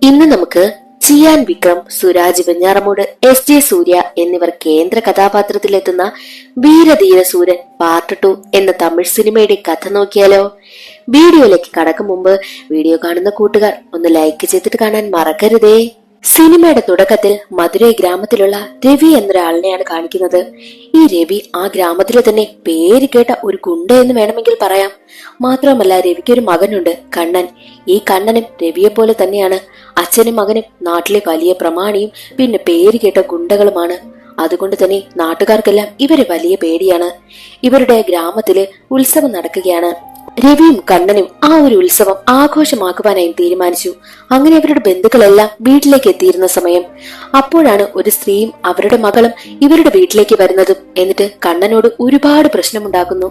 ഇന്ന് നമുക്ക് Chiyaan Vikram, Suraj Venjaramoodu, S J സൂര്യ എന്നിവർ കേന്ദ്ര കഥാപാത്രത്തിലെത്തുന്ന വീരധീര സൂരൻ പാർട്ട് 2 എന്ന തമിഴ് സിനിമയുടെ കഥ നോക്കിയാലോ? വീഡിയോയിലേക്ക് കടക്കും മുമ്പ് വീഡിയോ കാണുന്ന കൂട്ടുകാർ ഒന്ന് ലൈക്ക് ചെയ്തിട്ട് കാണാൻ മറക്കരുതേ. സിനിമയുടെ തുടക്കത്തിൽ മധുരൈ ഗ്രാമത്തിലുള്ള രവി എന്നൊരാളിനെയാണ് കാണിക്കുന്നത്. ഈ രവി ആ ഗ്രാമത്തിലെ തന്നെ പേര് കേട്ട ഒരു ഗുണ്ട എന്ന് വേണമെങ്കിൽ പറയാം. മാത്രമല്ല, രവിക്ക് ഒരു മകനുണ്ട്, കണ്ണൻ. ഈ കണ്ണനും രവിയെ പോലെ തന്നെയാണ്. അച്ഛനും മകനും നാട്ടിലെ വലിയ പ്രമാണിയും പിന്നെ പേര് കേട്ട ഗുണ്ടകളുമാണ്. അതുകൊണ്ട് തന്നെ നാട്ടുകാർക്കെല്ലാം ഇവരെ വലിയ പേടിയാണ്. ഇവരുടെ ഗ്രാമത്തില് ഉത്സവം നടക്കുകയാണ്. രവിയും കണ്ണനും ആ ഒരു ഉത്സവം ആഘോഷമാക്കുവാനായി തീരുമാനിച്ചു. അങ്ങനെ അവരുടെ ബന്ധുക്കളെല്ലാം വീട്ടിലേക്ക് എത്തിയിരുന്ന സമയം അപ്പോഴാണ് ഒരു സ്ത്രീയും അവരുടെ മകളും ഇവരുടെ വീട്ടിലേക്ക് വരുന്നതും. എന്നിട്ട് കണ്ണനോട് ഒരുപാട് പ്രശ്നമുണ്ടാക്കുന്നു.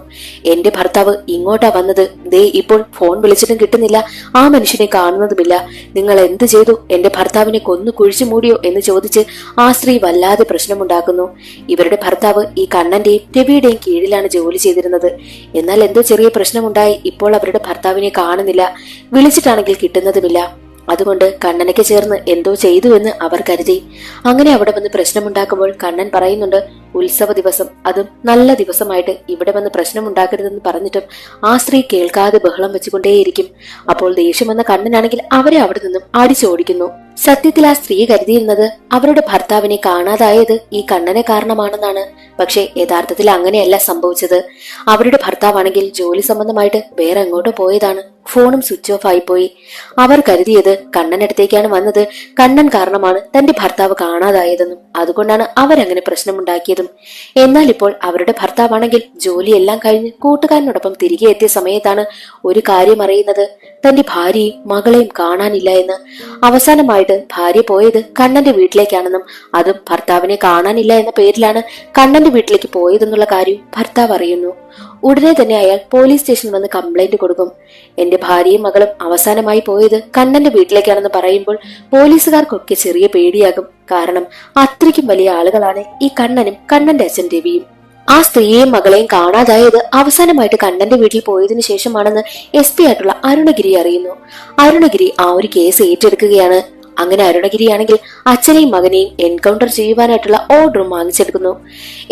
എന്റെ ഭർത്താവ് ഇങ്ങോട്ടാ വന്നത്, ദേ ഇപ്പോൾ ഫോൺ വിളിച്ചിട്ടും കിട്ടുന്നില്ല, ആ മനുഷ്യനെ കാണുന്നതുമില്ല, നിങ്ങൾ എന്ത് ചെയ്തു, എന്റെ ഭർത്താവിനെ കൊന്നു കുഴിച്ചു മൂടിയോ എന്ന് ചോദിച്ച് ആ സ്ത്രീ വല്ലാതെ പ്രശ്നമുണ്ടാക്കുന്നു. ഇവരുടെ ഭർത്താവ് ഈ കണ്ണന്റെയും രവിയുടെയും കീഴിലാണ് ജോലി ചെയ്തിരുന്നത്. എന്നാൽ എന്തോ ചെറിയ പ്രശ്നമുണ്ടായി. ഇപ്പോൾ അവരുടെ ഭർത്താവിനെ കാണുന്നില്ല, വിളിച്ചിട്ടാണെങ്കിൽ കിട്ടുന്നതുമില്ല. അതുകൊണ്ട് കണ്ണനയ്ക്ക് ചേർന്ന് എന്തോ ചെയ്തു എന്ന് അവർ കരുതി. അങ്ങനെ അവിടെ വന്ന് പ്രശ്നമുണ്ടാക്കുമ്പോൾ കണ്ണൻ പറയുന്നുണ്ട്, ഉത്സവ ദിവസം, അതും നല്ല ദിവസമായിട്ട് ഇവിടെ വന്ന് പ്രശ്നമുണ്ടാക്കരുതെന്ന് പറഞ്ഞിട്ടും ആ സ്ത്രീ കേൾക്കാതെ ബഹളം വെച്ചുകൊണ്ടേയിരിക്കും. അപ്പോൾ ദേഷ്യം വന്ന കണ്ണനാണെങ്കിൽ അവരെ അവിടെ നിന്നും അടിച്ചോടിക്കുന്നു. സത്യത്തിൽ ആ സ്ത്രീ കരുതിയിരുന്നത് അവരുടെ ഭർത്താവിനെ കാണാതായത് ഈ കണ്ണനെ കാരണമാണെന്നാണ്. പക്ഷെ യഥാർത്ഥത്തിൽ അങ്ങനെയല്ല സംഭവിച്ചത്. അവരുടെ ഭർത്താവാണെങ്കിൽ ജോലി സംബന്ധമായിട്ട് വേറെ എങ്ങോട്ടോ പോയതാണ്. ഫോണും സ്വിച്ച് ഓഫ് ആയി പോയി. അവർ കരുതിയത് കണ്ണനടുത്തേക്കാണ് വന്നത്, കണ്ണൻ കാരണമാണ് തന്റെ ഭർത്താവ് കാണാതായതെന്നും അതുകൊണ്ടാണ് അവരങ്ങനെ പ്രശ്നമുണ്ടാക്കിയതും. എന്നാൽ ഇപ്പോൾ അവരുടെ ഭർത്താവാണെങ്കിൽ ജോലിയെല്ലാം കഴിഞ്ഞ് കൂട്ടുകാരനോടൊപ്പം തിരികെ എത്തിയ സമയത്താണ് ഒരു കാര്യം അറിയുന്നത്, തന്റെ ഭാര്യയും മകളെയും കാണാനില്ല എന്ന്. അവസാനമായിട്ട് ഭാര്യ പോയത് കണ്ണന്റെ വീട്ടിലേക്കാണെന്നും അതും ഭർത്താവിനെ കാണാനില്ല എന്ന പേരിലാണ് കണ്ണന്റെ വീട്ടിലേക്ക് പോയതെന്നുള്ള കാര്യം ഭർത്താവ് അറിയുന്നു. ഉടനെ തന്നെ അയാൾ പോലീസ് സ്റ്റേഷനിൽ വന്ന് കംപ്ലൈന്റ് കൊടുക്കും. എന്റെ ഭാര്യയും മകളും അവസാനമായി പോയത് കണ്ണന്റെ വീട്ടിലേക്കാണെന്ന് പറയുമ്പോൾ പോലീസുകാർക്കൊക്കെ ചെറിയ പേടിയാകും. കാരണം അത്രയ്ക്കും വലിയ ആളുകളാണ് ഈ കണ്ണനും കണ്ണന്റെ അച്ഛൻ രവിയും. ആ സ്ത്രീയെയും മകളെയും കാണാതായത് അവസാനമായിട്ട് കണ്ണന്റെ വീട്ടിൽ പോയതിനു ശേഷമാണെന്ന് SP ആയിട്ടുള്ള അരുണഗിരി അറിയുന്നു. അരുണഗിരി ആ ഒരു കേസ് ഏറ്റെടുക്കുകയാണ്. അങ്ങനെ അരുണഗിരിയാണെങ്കിൽ അച്ഛനെയും മകനെയും എൻകൗണ്ടർ ചെയ്യുവാനായിട്ടുള്ള ഓർഡറും വാങ്ങിച്ചെടുക്കുന്നു.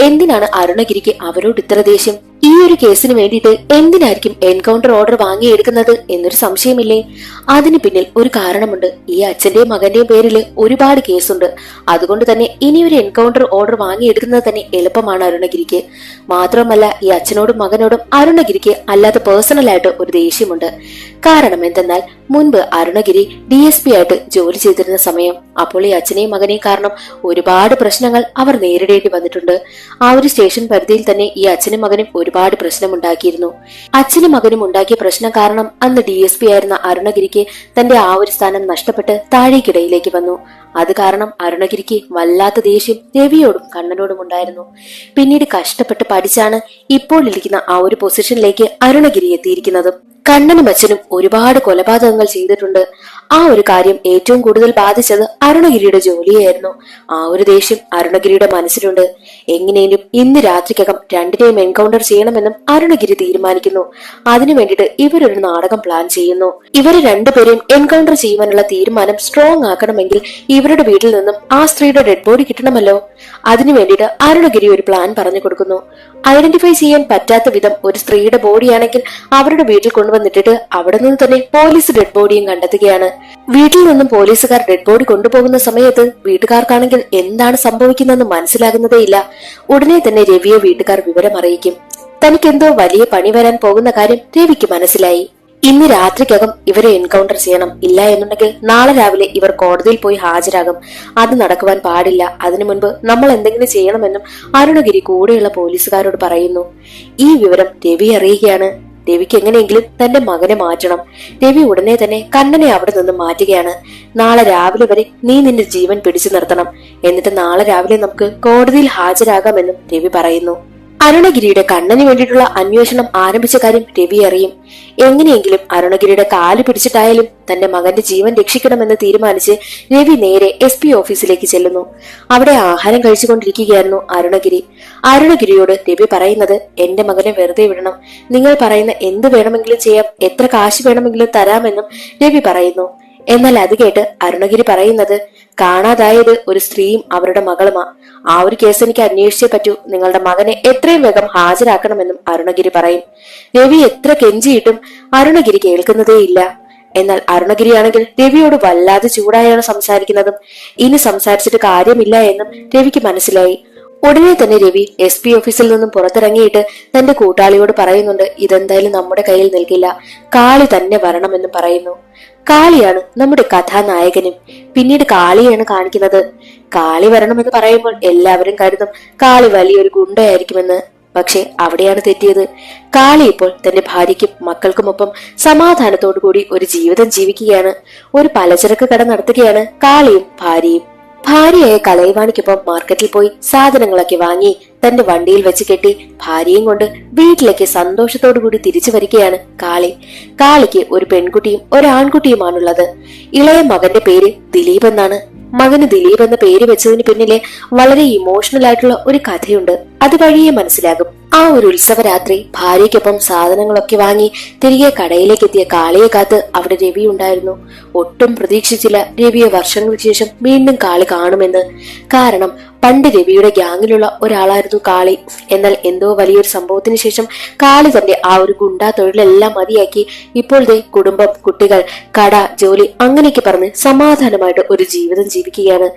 എന്തിനാണ് അരുണഗിരിക്ക് അവരോട് ഇത്ര ദേഷ്യം? ഈ ഒരു കേസിന് വേണ്ടിയിട്ട് എന്തിനായിരിക്കും എൻകൗണ്ടർ ഓർഡർ വാങ്ങിയെടുക്കുന്നത് എന്നൊരു സംശയമില്ലേ? അതിന് പിന്നിൽ ഒരു കാരണമുണ്ട്. ഈ അച്ഛന്റെയും മകന്റെയും പേരിൽ ഒരുപാട് കേസുണ്ട്. അതുകൊണ്ട് തന്നെ ഇനിയൊരു എൻകൗണ്ടർ ഓർഡർ വാങ്ങിയെടുക്കുന്നത് തന്നെ എളുപ്പമാണ് അരുണഗിരിക്ക്. മാത്രമല്ല, ഈ അച്ഛനോടും മകനോടും അരുണഗിരിക്ക് അല്ലാതെ പേഴ്സണലായിട്ട് ഒരു ദേഷ്യമുണ്ട്. കാരണം എന്തെന്നാൽ, മുൻപ് അരുണഗിരി DSP ആയിട്ട് ജോലി ചെയ്തിരുന്ന സമയം അപ്പോൾ ഈ അച്ഛനെയും മകനെയും കാരണം ഒരുപാട് പ്രശ്നങ്ങൾ അവർ നേരിടേണ്ടി വന്നിട്ടുണ്ട്. ആ ഒരു സ്റ്റേഷൻ പരിധിയിൽ തന്നെ ഈ അച്ഛനും മകനും ഒരുപാട് പ്രശ്നമുണ്ടാക്കിയിരുന്നു. അച്ഛനും മകനും ഉണ്ടാക്കിയ പ്രശ്നം കാരണം അന്ന് DSP ആയിരുന്ന അരുണഗിരിക്ക് തന്റെ ആ ഒരു സ്ഥാനം നഷ്ടപ്പെട്ട് താഴേക്കിടയിലേക്ക് വന്നു. അത് കാരണം അരുണഗിരിക്ക് വല്ലാത്ത ദേഷ്യം രവിയോടും കണ്ണനോടും ഉണ്ടായിരുന്നു. പിന്നീട് കഷ്ടപ്പെട്ട് പഠിച്ചാണ് ഇപ്പോൾ ഇരിക്കുന്ന ആ ഒരു പൊസിഷനിലേക്ക് അരുണഗിരി എത്തിയിരിക്കുന്നതും. കണ്ണനും അച്ഛനും ഒരുപാട് കൊലപാതകങ്ങൾ ചെയ്തിട്ടുണ്ട്. ആ ഒരു കാര്യം ഏറ്റവും കൂടുതൽ ബാധിച്ചത് അരുണഗിരിയുടെ ജോലിയായിരുന്നു. ആ ഒരു ദേഷ്യം അരുണഗിരിയുടെ മനസ്സിലുണ്ട്. എങ്ങനെയും ഇന്ന് രാത്രിക്കകം രണ്ടിനെയും എൻകൗണ്ടർ ചെയ്യണമെന്നും അരുണഗിരി തീരുമാനിക്കുന്നു. അതിനു വേണ്ടിയിട്ട് ഇവരൊരു നാടകം പ്ലാൻ ചെയ്യുന്നു. ഇവരെ രണ്ടുപേരെയും എൻകൗണ്ടർ ചെയ്യുവാനുള്ള തീരുമാനം സ്ട്രോങ് ആക്കണമെങ്കിൽ ഇവരുടെ വീട്ടിൽ നിന്നും ആ സ്ത്രീയുടെ ഡെഡ് ബോഡി കിട്ടണമല്ലോ. അതിനു വേണ്ടിയിട്ട് അരുണഗിരി ഒരു പ്ലാൻ പറഞ്ഞു കൊടുക്കുന്നു. ഐഡന്റിഫൈ ചെയ്യാൻ പറ്റാത്ത വിധം ഒരു സ്ത്രീയുടെ ബോഡിയാണെങ്കിൽ അവരുടെ വീട്ടിൽ കൊണ്ടുവന്നിട്ടിട്ട് അവിടെ നിന്ന് തന്നെ പോലീസ് ഡെഡ് ബോഡിയും കണ്ടെത്തുകയാണ്. വീട്ടിൽ നിന്നും പോലീസുകാർ ഡെഡ് ബോഡി കൊണ്ടുപോകുന്ന സമയത്ത് വീട്ടുകാർക്കാണെങ്കിൽ എന്താണ് സംഭവിക്കുന്നതെന്ന് മനസ്സിലാകുന്നതേയില്ല. ഉടനെ തന്നെ രവിയെ വീട്ടുകാർ വിവരം അറിയിക്കും. തനിക്കെന്തോ വലിയ പണി വരാൻ പോകുന്ന കാര്യം രവിക്ക് മനസ്സിലായി. ഇന്ന് രാത്രിക്കകം ഇവരെ എൻകൗണ്ടർ ചെയ്യണം. ഇല്ല എന്നുണ്ടെങ്കിൽ നാളെ രാവിലെ ഇവർ കോടതിയിൽ പോയി ഹാജരാകും. അത് നടക്കുവാൻ പാടില്ല. അതിനു മുൻപ് നമ്മൾ എന്തെങ്കിലും ചെയ്യണമെന്നും അരുണഗിരി കൂടെയുള്ള പോലീസുകാരോട് പറയുന്നു. ഈ വിവരം രവി അറിയുകയാണ്. രവിക്ക് എങ്ങനെയെങ്കിലും തന്റെ മകനെ മാറ്റണം. രവി ഉടനെ തന്നെ കണ്ണനെ അവിടെ നിന്നും മാറ്റുകയാണ്. നാളെ രാവിലെ വരെ നീ നിന്റെ ജീവൻ പിടിച്ചു നിർത്തണം. എന്നിട്ട് നാളെ രാവിലെ നമുക്ക് കോടതിയിൽ ഹാജരാകാമെന്നും രവി പറയുന്നു. അരുണഗിരിയുടെ കണ്ണന് വേണ്ടിയിട്ടുള്ള അന്വേഷണം ആരംഭിച്ച കാര്യം രവി അറിയും. എങ്ങനെയെങ്കിലും അരുണഗിരിയുടെ കാല് പിടിച്ചിട്ടായാലും തന്റെ മകന്റെ ജീവൻ രക്ഷിക്കണമെന്ന് തീരുമാനിച്ച് രവി നേരെ SP ഓഫീസിലേക്ക് ചെല്ലുന്നു. അവിടെ ആഹാരം കഴിച്ചുകൊണ്ടിരിക്കുകയായിരുന്നു അരുണഗിരി. അരുണഗിരിയോട് രവി പറയുന്നത്, എന്റെ മകനെ വെറുതെ വിടണം, നിങ്ങൾ പറയുന്ന എന്ത് വേണമെങ്കിലും ചെയ്യാം, എത്ര കാശ് വേണമെങ്കിലും തരാമെന്നും രവി പറയുന്നു. എന്നാൽ അത് കേട്ട് അരുണഗിരി പറയുന്നത്, കാണാതായത് ഒരു സ്ത്രീയും അവരുടെ മകളുമാ. ആ ഒരു കേസ് എനിക്ക് അന്വേഷിച്ചേ പറ്റൂ. നിങ്ങളുടെ മകനെ എത്രയും വേഗം ഹാജരാക്കണമെന്നും അരുണഗിരി പറയും. രവി എത്ര കെഞ്ചിയിട്ടും അരുണഗിരി കേൾക്കുന്നതേയില്ല. എന്നാൽ അരുണഗിരിയാണെങ്കിൽ രവിയോട് വല്ലാതെ ചൂടായാണ് സംസാരിക്കുന്നതും. ഇനി സംസാരിച്ചിട്ട് കാര്യമില്ല എന്നും രവിക്ക് മനസ്സിലായി. ഉടനെ തന്നെ രവി SP ഓഫീസിൽ നിന്നും പുറത്തിറങ്ങിയിട്ട് തന്റെ കൂട്ടാളിയോട് പറയുന്നുണ്ട്, ഇതെന്തായാലും നമ്മുടെ കയ്യിൽ നിൽക്കില്ല, കാളി തന്നെ വരണമെന്നും പറയുന്നു. കാളിയാണ് നമ്മുടെ കഥാനായകനും. പിന്നീട് കാളിയാണ് കാണിക്കുന്നത്. കാളി വരണമെന്ന് പറയുമ്പോൾ എല്ലാവരും കരുതും കാളി വലിയൊരു ഗുണ്ടയായിരിക്കുമെന്ന്. പക്ഷെ അവിടെയാണ് തെറ്റിയത്. കാളി ഇപ്പോൾ തന്റെ ഭാര്യയ്ക്കും മക്കൾക്കുമൊപ്പം സമാധാനത്തോടു കൂടി ഒരു ജീവിതം ജീവിക്കുകയാണ്. ഒരു പലചരക്ക് കട നടത്തുകയാണ് കാളിയും ഭാര്യയും. ഭാര്യയായ കലൈവാണിക്കൊപ്പം മാർക്കറ്റിൽ പോയി സാധനങ്ങളൊക്കെ വാങ്ങി തന്റെ വണ്ടിയിൽ വെച്ച് കെട്ടി ഭാര്യയും കൊണ്ട് വീട്ടിലേക്ക് സന്തോഷത്തോടു കൂടി തിരിച്ചു വരികയാണ് കാളി. കാളിക്ക് ഒരു പെൺകുട്ടിയും ഒരു ആൺകുട്ടിയുമാണുള്ളത്. ഇളയ മകന്റെ പേര് ദിലീപ് എന്നാണ്. മകന് ദിലീപ് എന്ന പേര് വെച്ചതിന് പിന്നിലെ വളരെ ഇമോഷണൽ ആയിട്ടുള്ള ഒരു കഥയുണ്ട്. അത് വഴിയെ മനസ്സിലാകും. ആ ഒരു ഉത്സവ രാത്രി ഭാര്യയ്ക്കൊപ്പം സാധനങ്ങളൊക്കെ വാങ്ങി തിരികെ കടയിലേക്ക് എത്തിയ കാളിയെ കാത്ത് അവിടെ രവി ഉണ്ടായിരുന്നു. ഒട്ടും പ്രതീക്ഷിച്ചില്ല രവിയെ വർഷങ്ങൾക്ക് ശേഷം വീണ്ടും കാളി കാണുമെന്ന്. കാരണം പണ്ട് രവിയുടെ ഗ്യാങ്ങിലുള്ള ഒരാളായിരുന്നു കാളി. എന്നാൽ എന്തോ വലിയൊരു സംഭവത്തിന് ശേഷം കാളി തന്റെ ആ ഒരു ഗുണ്ടാ തൊഴിലെല്ലാം മതിയാക്കി ഇപ്പോൾ കുടുംബം, കുട്ടികൾ, കട, ജോലി അങ്ങനെയൊക്കെ പറഞ്ഞ് സമാധാനമായിട്ട് ഒരു ജീവിതം ജീവിക്കുകയാണ്.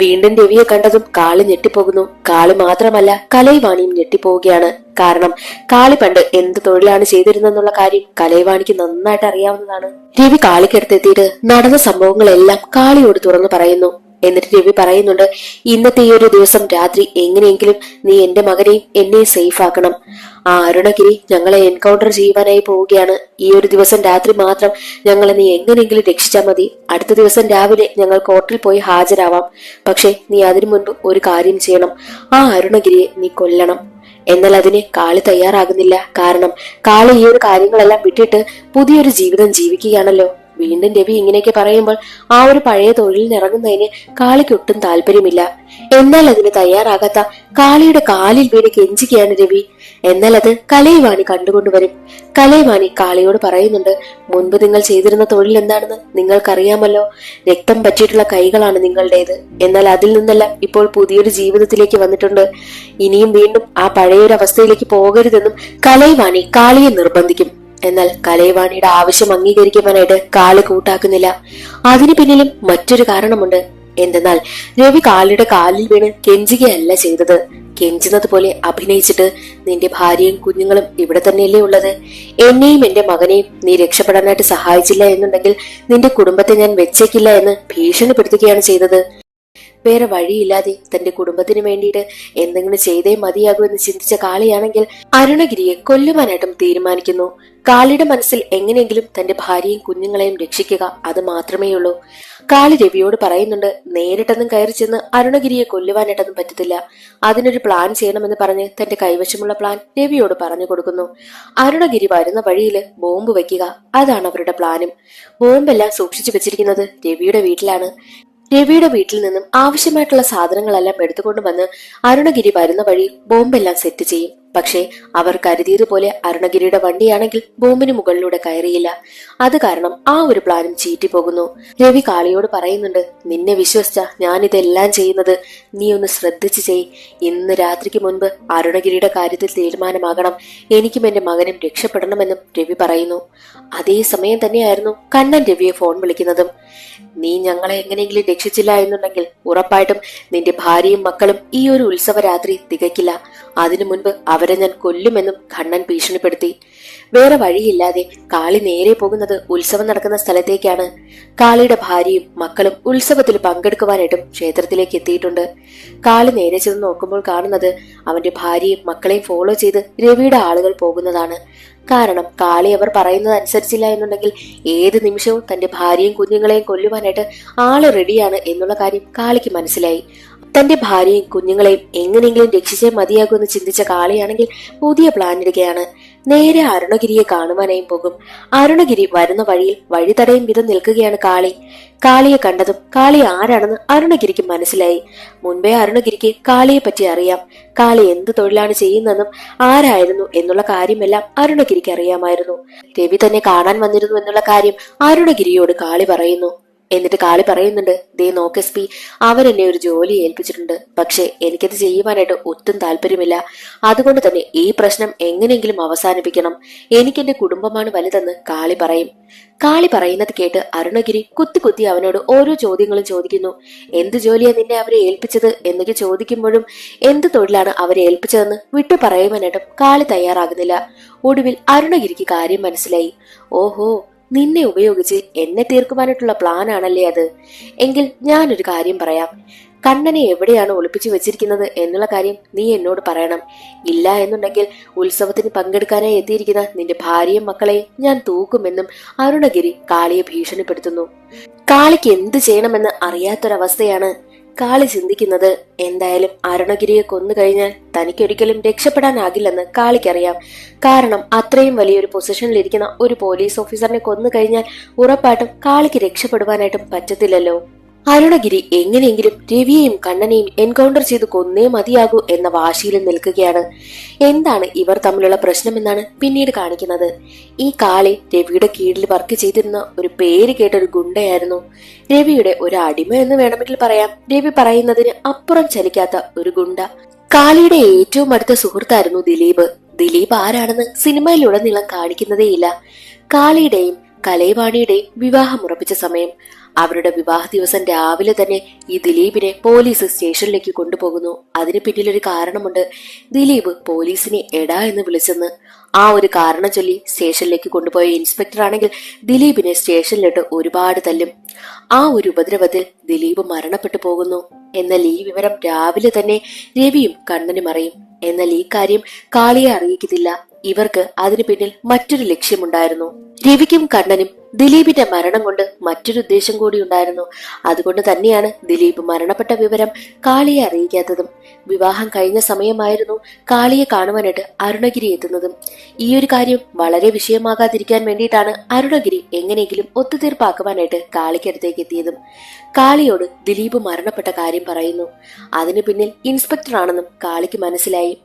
വീണ്ടും രവിയെ കണ്ടതും കാളി ഞെട്ടിപ്പോകുന്നു. കാളി മാത്രമല്ല കലൈവാണിയും ഞെട്ടിപ്പോവുകയാണ്. കാരണം കാളി പണ്ട് എന്ത് തൊഴിലാണ് ചെയ്തിരുന്നെന്നുള്ള കാര്യം കലൈവാണിക്ക് നന്നായിട്ട് അറിയാവുന്നതാണ്. രവി കാളിക്കടുത്തെത്തിയിട്ട് നടന്ന സംഭവങ്ങളെല്ലാം കാളിയോട് തുറന്നു പറയുന്നു. എന്നിട്ട് രവി പറയുന്നുണ്ട്, ഇന്നത്തെ ഈ ഒരു ദിവസം രാത്രി എങ്ങനെയെങ്കിലും നീ എന്റെ മകനെയും എന്നെയും സേഫ് ആക്കണം. ആ അരുണഗിരി ഞങ്ങളെ എൻകൗണ്ടർ ചെയ്യുവാനായി പോവുകയാണ്. ഈ ഒരു ദിവസം രാത്രി മാത്രം ഞങ്ങളെ നീ എങ്ങനെയെങ്കിലും രക്ഷിച്ചാൽ മതി. അടുത്ത ദിവസം രാവിലെ ഞങ്ങൾ കോർട്ടിൽ പോയി ഹാജരാവാം. പക്ഷെ നീ അതിനു മുൻപ് ഒരു കാര്യം ചെയ്യണം. ആ അരുണഗിരിയെ നീ കൊല്ലണം. എന്നാൽ അതിന് കാളി തയ്യാറാകുന്നില്ല. കാരണം കാളി ഈ ഒരു കാര്യങ്ങളെല്ലാം വിട്ടിട്ട് പുതിയൊരു ജീവിതം ജീവിക്കുകയാണല്ലോ. വീണ്ടും രവി ഇങ്ങനെയൊക്കെ പറയുമ്പോൾ ആ ഒരു പഴയ തൊഴിലിന് ഇറങ്ങുന്നതിന് കാളിക്ക് ഒട്ടും താല്പര്യമില്ല. എന്നാൽ അതിന് തയ്യാറാകാത്ത കാളിയുടെ കാലിൽ വീണ് കെഞ്ചുകയാണ് രവി. എന്നാൽ അത് കലൈവാണി കണ്ടുകൊണ്ടുവരും. കലൈവാണി കാളിയോട് പറയുന്നുണ്ട്, മുൻപ് നിങ്ങൾ ചെയ്തിരുന്ന തൊഴിൽ എന്താണെന്ന് നിങ്ങൾക്കറിയാമല്ലോ. രക്തം പറ്റിയിട്ടുള്ള കൈകളാണ് നിങ്ങളുടേത്. എന്നാൽ അതിൽ നിന്നെല്ലാം ഇപ്പോൾ പുതിയൊരു ജീവിതത്തിലേക്ക് വന്നിട്ടുണ്ട്. ഇനിയും വീണ്ടും ആ പഴയൊരു അവസ്ഥയിലേക്ക് പോകരുതെന്നും കലൈവാണി കാളിയെ നിർബന്ധിക്കും. എന്നാൽ കലൈവാണിയുടെ ആവശ്യം അംഗീകരിക്കുവാനായിട്ട് കാളി കൂട്ടാക്കുന്നില്ല. അതിനു പിന്നിലും മറ്റൊരു കാരണമുണ്ട്. എന്തെന്നാൽ രവി കാളിയുടെ കാലിൽ വീണ് കെഞ്ചുകയല്ല ചെയ്തത്. കെഞ്ചുന്നത് പോലെ അഭിനയിച്ചിട്ട്, നിന്റെ ഭാര്യയും കുഞ്ഞുങ്ങളും ഇവിടെ തന്നെയല്ലേ ഉള്ളത്, എന്നെയും എന്റെ മകനെയും നീ രക്ഷപ്പെടാനായിട്ട് സഹായിച്ചില്ല എന്നുണ്ടെങ്കിൽ നിന്റെ കുടുംബത്തെ ഞാൻ വെച്ചേക്കില്ല എന്ന് ഭീഷണിപ്പെടുത്തുകയാണ് ചെയ്തത്. വേറെ വഴിയില്ലാതെ തന്റെ കുടുംബത്തിന് വേണ്ടിയിട്ട് എന്തെങ്കിലും ചെയ്തേ മതിയാകൂ എന്ന് ചിന്തിച്ച കാളിയാണെങ്കിൽ അരുണഗിരിയെ കൊല്ലുവാനായിട്ടും തീരുമാനിക്കുന്നു. കാളിയുടെ മനസ്സിൽ എങ്ങനെയെങ്കിലും തന്റെ ഭാര്യയും കുഞ്ഞുങ്ങളെയും രക്ഷിക്കുക, അത് മാത്രമേയുള്ളൂ. കാളി രവിയോട് പറയുന്നുണ്ട്, നേരിട്ടൊന്നും കയറി ചെന്ന് അരുണഗിരിയെ കൊല്ലുവാനായിട്ടൊന്നും പറ്റത്തില്ല. അതിനൊരു പ്ലാൻ ചെയ്യണമെന്ന് പറഞ്ഞ് തന്റെ കൈവശമുള്ള പ്ലാൻ രവിയോട് പറഞ്ഞു കൊടുക്കുന്നു. അരുണഗിരി വരുന്ന വഴിയില് ബോംബ് വെക്കുക, അതാണ് അവരുടെ പ്ലാനും. ബോംബെല്ലാം സൂക്ഷിച്ചു വെച്ചിരിക്കുന്നത് രവിയുടെ വീട്ടിലാണ്. രവിയുടെ വീട്ടിൽ നിന്നും ആവശ്യമായിട്ടുള്ള സാധനങ്ങളെല്ലാം എടുത്തുകൊണ്ട് വന്ന് അരുണഗിരി വരുന്ന വഴി ബോംബെല്ലാം സെറ്റ് ചെയ്യും. പക്ഷേ അവർ കരുതിയതുപോലെ അരുണഗിരിയുടെ വണ്ടിയാണെങ്കിൽ ബോംബിന് മുകളിലൂടെ കയറിയില്ല. അത് കാരണം ആ ഒരു പ്ലാനും ചീറ്റിപ്പോകുന്നു. രവി കാളിയോട് പറയുന്നുണ്ട്, നിന്നെ വിശ്വസിച്ച ഞാനിതെല്ലാം ചെയ്യുന്നത്, നീ ഒന്ന് ശ്രദ്ധിച്ചു ചെയ്. ഇന്ന് രാത്രിക്ക് മുൻപ് അരുണഗിരിയുടെ കാര്യത്തിൽ തീരുമാനമാകണം. എനിക്കും എന്റെ മകനും രക്ഷപ്പെടണമെന്നും രവി പറയുന്നു. അതേ സമയം തന്നെയായിരുന്നു കണ്ണൻ രവിയെ ഫോൺ വിളിക്കുന്നതും. നീ ഞങ്ങളെ എങ്ങനെയെങ്കിലും രക്ഷിച്ചില്ല എന്നുണ്ടെങ്കിൽ ഉറപ്പായിട്ടും നിന്റെ ഭാര്യയും മക്കളും ഈ ഒരു ഉത്സവ രാത്രി തികക്കില്ല. അതിനു മുൻപ് അവരെ ഞാൻ കൊല്ലുമെന്നും കണ്ണൻ ഭീഷണിപ്പെടുത്തി. വേറെ വഴിയില്ലാതെ കാളി നേരെ പോകുന്നത് ഉത്സവം നടക്കുന്ന സ്ഥലത്തേക്കാണ്. കാളിയുടെ ഭാര്യയും മക്കളും ഉത്സവത്തിൽ പങ്കെടുക്കുവാനായിട്ടും ക്ഷേത്രത്തിലേക്ക് എത്തിയിട്ടുണ്ട്. കാളി നേരെ ചെന്ന് നോക്കുമ്പോൾ കാണുന്നത് അവന്റെ ഭാര്യയും മക്കളെയും ഫോളോ ചെയ്ത് രവിയുടെ ആളുകൾ പോകുന്നതാണ്. കാരണം കാളി അവർ പറയുന്നത് അനുസരിച്ചില്ല എന്നുണ്ടെങ്കിൽ ഏത് നിമിഷവും തന്റെ ഭാര്യയും കുഞ്ഞുങ്ങളെയും കൊല്ലുവാനായിട്ട് ആള് റെഡിയാണ് എന്നുള്ള കാര്യം കാളിക്ക് മനസ്സിലായി. തന്റെ ഭാര്യയും കുഞ്ഞുങ്ങളെയും എങ്ങനെയെങ്കിലും രക്ഷിച്ചേ മതിയാകൂ എന്ന് ചിന്തിച്ച കാളിയാണെങ്കിൽ പുതിയ പ്ലാൻ ഇടുകയാണ്. നേരെ അരുണഗിരിയെ കാണുവാനായും പോകും. അരുണഗിരി വരുന്ന വഴിയിൽ വഴി തടയും വിധം നിൽക്കുകയാണ് കാളി. കാളിയെ കണ്ടതും കാളി ആരാണെന്ന് അരുണഗിരിക്ക് മനസ്സിലായി. മുൻപേ അരുണഗിരിക്ക് കാളിയെ പറ്റി അറിയാം. കാളി എന്ത് തൊഴിലാണ് ചെയ്യുന്നതെന്നും ആരായിരുന്നു എന്നുള്ള കാര്യമെല്ലാം അരുണഗിരിക്ക് അറിയാമായിരുന്നു. രവി തന്നെ കാണാൻ വന്നിരുന്നു എന്നുള്ള കാര്യം അരുണഗിരിയോട് കാളി പറയുന്നു. എന്നിട്ട് കാളി പറയുന്നുണ്ട്, ദേ നോക്ക് എസ് പി, അവരെന്നെ ഒരു ജോലി ഏൽപ്പിച്ചിട്ടുണ്ട്. പക്ഷെ എനിക്കത് ചെയ്യുവാനായിട്ട് ഒട്ടും താല്പര്യമില്ല. അതുകൊണ്ട് തന്നെ ഈ പ്രശ്നം എങ്ങനെയെങ്കിലും അവസാനിപ്പിക്കണം. എനിക്കെന്റെ കുടുംബമാണ് വലുതെന്ന് കാളി പറയും. കാളി പറയുന്നത് കേട്ട് അരുണഗിരി കുത്തി കുത്തി അവനോട് ഓരോ ചോദ്യങ്ങളും ചോദിക്കുന്നു. എന്ത് ജോലിയാ നിന്നെ അവരെ ഏൽപ്പിച്ചത് എന്നൊക്കെ ചോദിക്കുമ്പോഴും എന്ത് തൊഴിലാണ് അവരെ ഏൽപ്പിച്ചതെന്ന് വിട്ടു പറയുവാനായിട്ടും കാളി തയ്യാറാകുന്നില്ല. ഒടുവിൽ അരുണഗിരിക്ക് കാര്യം മനസ്സിലായി. ഓഹോ, നിന്നെ ഉപയോഗിച്ച് എന്നെ തീർക്കുവാനായിട്ടുള്ള പ്ലാൻ ആണല്ലേ അത്. എങ്കിൽ ഞാനൊരു കാര്യം പറയാം. കണ്ണനെ എവിടെയാണ് ഒളിപ്പിച്ചു വെച്ചിരിക്കുന്നത് എന്നുള്ള കാര്യം നീ എന്നോട് പറയണം. ഇല്ല എന്നുണ്ടെങ്കിൽ ഉത്സവത്തിന് പങ്കെടുക്കാനായി എത്തിയിരിക്കുന്ന നിന്റെ ഭാര്യയും മക്കളെയും ഞാൻ തൂക്കുമെന്നും അരുണഗിരി കാളിയെ ഭീഷണിപ്പെടുത്തുന്നു. കാളിക്ക് എന്ത് ചെയ്യണമെന്ന് അറിയാത്തൊരവസ്ഥയാണ്. കാളി ചിന്തിക്കുന്നത്, എന്തായാലും അരുണഗിരിയെ കൊന്നു കഴിഞ്ഞാൽ തനിക്കൊരിക്കലും രക്ഷപ്പെടാനാകില്ലെന്ന് കാളിക്കറിയാം. കാരണം അത്രയും വലിയൊരു പൊസിഷനിലിരിക്കുന്ന ഒരു പോലീസ് ഓഫീസറിനെ കൊന്നു കഴിഞ്ഞാൽ ഉറപ്പായിട്ടും കാളിക്ക് രക്ഷപ്പെടുവാനായിട്ടും പറ്റത്തില്ലല്ലോ. അരുണഗിരി എങ്ങനെയെങ്കിലും രവിയെയും കണ്ണനെയും എൻകൗണ്ടർ ചെയ്ത് കൊന്നേ മതിയാകൂ എന്ന വാശിയിൽ നിൽക്കുകയാണ്. എന്താണ് ഇവർ തമ്മിലുള്ള പ്രശ്നമെന്നാണ് പിന്നീട് കാണിക്കുന്നത്. ഈ കാളി രവിയുടെ കീഴിൽ വർക്ക് ചെയ്തിരുന്ന ഒരു പേര് കേട്ട ഒരു ഗുണ്ടയായിരുന്നു. രവിയുടെ ഒരു അടിമ എന്ന് വേണമെങ്കിൽ പറയാം. രവി പറയുന്നതിന് അപ്പുറം ചലിക്കാത്ത ഒരു ഗുണ്ട. കാളിയുടെ ഏറ്റവും അടുത്ത സുഹൃത്തായിരുന്നു ദിലീപ്. ദിലീപ് ആരാണെന്ന് സിനിമയിലുടനീളം കാണിക്കുന്നതേയില്ല. കാളിയുടെയും കലൈവാണിയുടെയും വിവാഹം ഉറപ്പിച്ച സമയം, അവരുടെ വിവാഹ ദിവസം രാവിലെ തന്നെ ഈ ദിലീപിനെ പോലീസ് സ്റ്റേഷനിലേക്ക് കൊണ്ടുപോകുന്നു. അതിന് പിന്നിലൊരു കാരണമുണ്ട്. ദിലീപ് പോലീസിനെ എടാ എന്ന് വിളിച്ചെന്ന്. ആ ഒരു കാരണം ചൊല്ലി സ്റ്റേഷനിലേക്ക് കൊണ്ടുപോയ ഇൻസ്പെക്ടർ ആണെങ്കിൽ ദിലീപിനെ സ്റ്റേഷനിലിട്ട് ഒരുപാട് തല്ലും. ആ ഒരു ഉപദ്രവത്തിൽ ദിലീപ് മരണപ്പെട്ടു പോകുന്നു. എന്നാൽ ഈ വിവരം രാവിലെ തന്നെ രവിയും കണ്ണനും അറിയും. എന്നാൽ ഈ കാര്യം കാളിയെ അറിയിക്കുന്നില്ല. ഇവർക്ക് അതിനു പിന്നിൽ മറ്റൊരു ലക്ഷ്യമുണ്ടായിരുന്നു. രവിക്കും കണ്ണനും ദിലീപിന്റെ മരണം കൊണ്ട് മറ്റൊരു ഉദ്ദേശം കൂടി ഉണ്ടായിരുന്നു. അതുകൊണ്ട് തന്നെയാണ് ദിലീപ് മരണപ്പെട്ട വിവരം കാളിയെ അറിയിക്കാത്തതും. വിവാഹം കഴിഞ്ഞ സമയമായിരുന്നു കാളിയെ കാണുവാനായിട്ട് അരുണഗിരി എത്തുന്നതും. ഈ ഒരു കാര്യം വളരെ വിഷയമാകാതിരിക്കാൻ വേണ്ടിയിട്ടാണ് അരുണഗിരി എങ്ങനെയെങ്കിലും ഒത്തുതീർപ്പാക്കുവാനായിട്ട് കാളിക്കടുത്തേക്ക് എത്തിയതും. കാളിയോട് ദിലീപ് മരണപ്പെട്ട കാര്യം പറയുന്നു. അതിനു പിന്നിൽ ഇൻസ്പെക്ടർ ആണെന്നും കാളിക്ക് മനസ്സിലായി.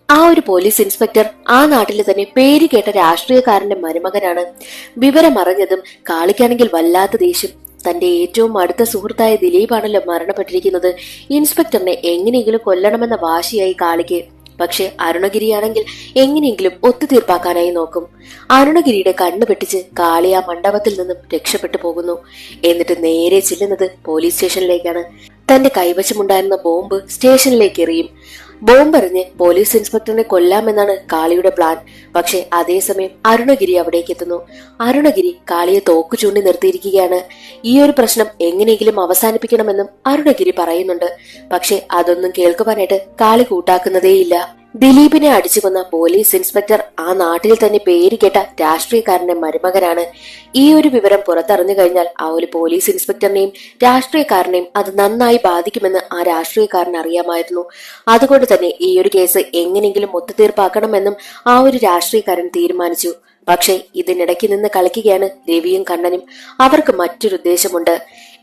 ആ ഒരു പോലീസ് ഇൻസ്പെക്ടർ ആ നാട്ടിലെ തന്നെ പേര് കേട്ട രാഷ്ട്രീയക്കാരന്റെ മരുമകനാണ്. വിവരം അറിഞ്ഞതും കാളിക്കാണെങ്കിൽ വല്ലാത്ത ദേഷ്യം. തന്റെ ഏറ്റവും അടുത്ത സുഹൃത്തായ ദിലീപാണല്ലോ മരണപ്പെട്ടിരിക്കുന്നത്. ഇൻസ്പെക്ടറിനെ എങ്ങനെയെങ്കിലും കൊല്ലണമെന്ന വാശിയായി കാളിക്ക്. പക്ഷെ അരുണഗിരിയാണെങ്കിൽ എങ്ങനെയെങ്കിലും ഒത്തുതീർപ്പാക്കാനായി നോക്കും. അരുണഗിരിയുടെ കണ്ണു പെട്ടിച്ച് കാളി ആ മണ്ഡപത്തിൽ നിന്നും രക്ഷപ്പെട്ടു പോകുന്നു. എന്നിട്ട് നേരെ ചെല്ലുന്നത് പോലീസ് സ്റ്റേഷനിലേക്കാണ്. തന്റെ കൈവശമുണ്ടായിരുന്ന ബോംബ് സ്റ്റേഷനിലേക്ക് എറിയും. ബോംബെറിഞ്ഞ് പോലീസ് ഇൻസ്പെക്ടറിനെ കൊല്ലാമെന്നാണ് കാളിയുടെ പ്ലാൻ. പക്ഷെ അതേസമയം അരുണഗിരി അവിടേക്ക് എത്തുന്നു. അരുണഗിരി കാളിയെ തോക്കു ചൂണ്ടി നിർത്തിയിരിക്കുകയാണ്. ഈ ഒരു പ്രശ്നം എങ്ങനെയെങ്കിലും അവസാനിപ്പിക്കണമെന്നും അരുണഗിരി പറയുന്നുണ്ട്. പക്ഷെ അതൊന്നും കേൾക്കുവാനായിട്ട് കാളി കൂട്ടാക്കുന്നതേയില്ല. ദിലീപിനെ അടിച്ചു കൊന്ന പോലീസ് ഇൻസ്പെക്ടർ ആ നാട്ടിൽ തന്നെ പേര് കേട്ട രാഷ്ട്രീയക്കാരന്റെ മരുമകനാണ്. ഈ ഒരു വിവരം പുറത്തറിഞ്ഞു കഴിഞ്ഞാൽ ആ ഒരു പോലീസ് ഇൻസ്പെക്ടറിനെയും രാഷ്ട്രീയക്കാരനെയും അത് നന്നായി ബാധിക്കുമെന്ന് ആ രാഷ്ട്രീയക്കാരൻ അറിയാമായിരുന്നു. അതുകൊണ്ട് തന്നെ ഈ ഒരു കേസ് എങ്ങനെയെങ്കിലും ഒത്തുതീർപ്പാക്കണമെന്നും ആ ഒരു രാഷ്ട്രീയക്കാരൻ തീരുമാനിച്ചു. പക്ഷെ ഇതിനിടയ്ക്ക് നിന്ന് കളിക്കുകയാണ് രവിയും കണ്ണനും. അവർക്ക് മറ്റൊരു ഉദ്ദേശമുണ്ട്.